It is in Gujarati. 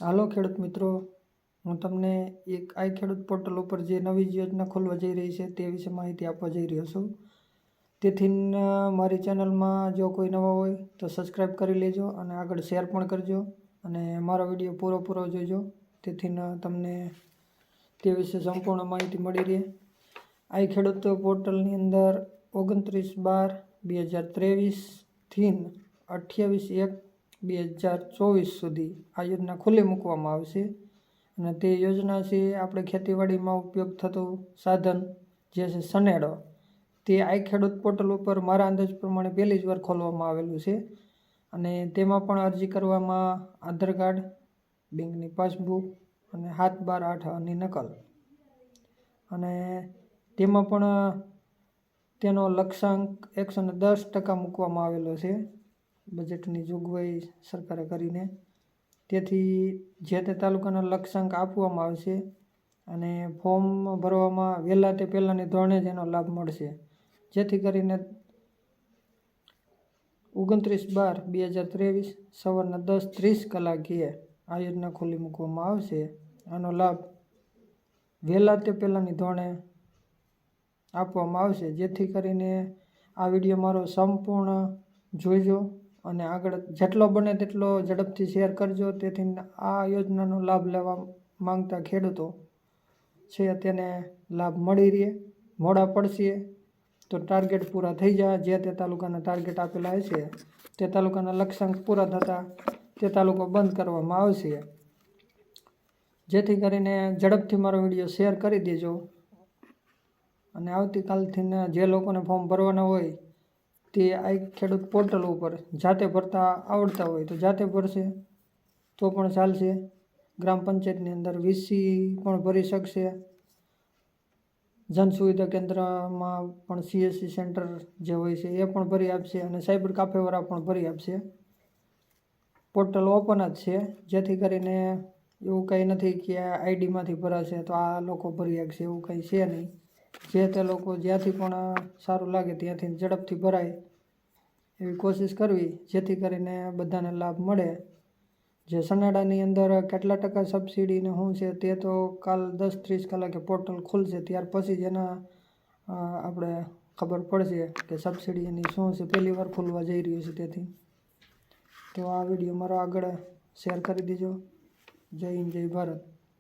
હાલો ખેડૂત મિત્રો, હું તમને એક આઈ ખેડૂત પોર્ટલ ઉપર જે નવી યોજના ખોલવા જઈ રહી છે તે વિશે માહિતી આપવા જઈ રહ્યો છું। તેથી મારી ચેનલમાં જો કોઈ નવા હોય તો સબસ્ક્રાઈબ કરી લેજો અને આગળ શેર પણ કરજો અને મારો વિડીયો પૂરો જોજો, તેથી તમને તે વિશે સંપૂર્ણ માહિતી મળી રહે। આઈ ખેડૂત પોર્ટલની અંદર 29/12/2023 થી 28/1/2024 સુધી આ યોજના ખુલ્લી મૂકવામાં આવશે અને તે યોજના છે આપણે ખેતીવાડીમાં ઉપયોગ થતું સાધન જે છે સનેડો, તે આઈ ખેડૂત પોર્ટલ ઉપર મારા અંદાજ પ્રમાણે પહેલી જ વાર ખોલવામાં આવેલું છે અને તેમાં પણ અરજી કરવામાં આધાર કાર્ડ, બેંકની પાસબુક અને 7/12/8ની નકલ અને તેમાં પણ તેનો લક્ષ્યાંક 110% મૂકવામાં આવેલો છે બજેટની જોગવાઈ સરકારે કરીને। તેથી જે તે તાલુકાના લક્ષ્યાંક આપવામાં આવશે અને ફોર્મ ભરવામાં વહેલા તે પહેલાંની ધોરણે જ એનો લાભ મળશે, જેથી કરીને 29/12/2023 સવારના 10:30 કલાકે આ યોજના ખુલ્લી મૂકવામાં આવશે। આનો લાભ વહેલા તે પહેલાંની ધોરણે આપવામાં આવશે, જેથી કરીને આ વિડીયો મારો સંપૂર્ણ જોઈજો અને આગળ જેટલો બને તેટલો ઝડપથી શેર કરજો, તેથી આ યોજનાનો લાભ લેવા માંગતા ખેડૂતો છે તેને લાભ મળી રહે। મોડા પડશે તો ટાર્ગેટ પૂરા થઈ જાય, જે તે તાલુકાના ટાર્ગેટ આપેલા હશે તે તાલુકાના લક્ષ્યાંક પૂરા થતાં તે તાલુકો બંધ કરવામાં આવશે, જેથી કરીને ઝડપથી મારો વિડીયો શેર કરી દેજો અને આવતીકાલથી જે લોકોને ફોર્મ ભરવાના હોય તે આઈ ખેડૂત પોર્ટલ ઉપર જાતે ભરતા આવડતા હોય તો જાતે ભરશે તો પણ ચાલશે। ગ્રામ પંચાયતની અંદર વીસી પણ ભરી શકશે, જન સુવિધા કેન્દ્રમાં પણ CSC સેન્ટર જે હોય છે એ પણ ભરી આપશે અને સાયબર કાફેવાળા પણ ભરી આપશે। પોર્ટલ ઓપન જ છે, જેથી કરીને એવું કંઈ નથી કે આઈડીમાંથી ભરાશે તો આ લોકો ભરી શકશે, એવું કંઈ છે નહીં। જે તે લોકો જ્યાંથી પણ સારું લાગે ત્યાંથી ઝડપથી ભરાય એવી કોશિશ કરવી, જેથી કરીને બધાને લાભ મળે। જે સનેડાની અંદર કેટલા ટકા સબસિડી ને શું છે તે તો કાલ 10:30 કલાકે પોર્ટલ ખુલશે ત્યાર પછી જ એના આપણે ખબર પડશે કે સબસિડી એની શું છે, પહેલી વાર ખુલવા જઈ રહ્યું છે। તેથી તો આ વિડીયો મારો આગળ શેર કરી દેજો। જય હિન્દ, જય ભારત।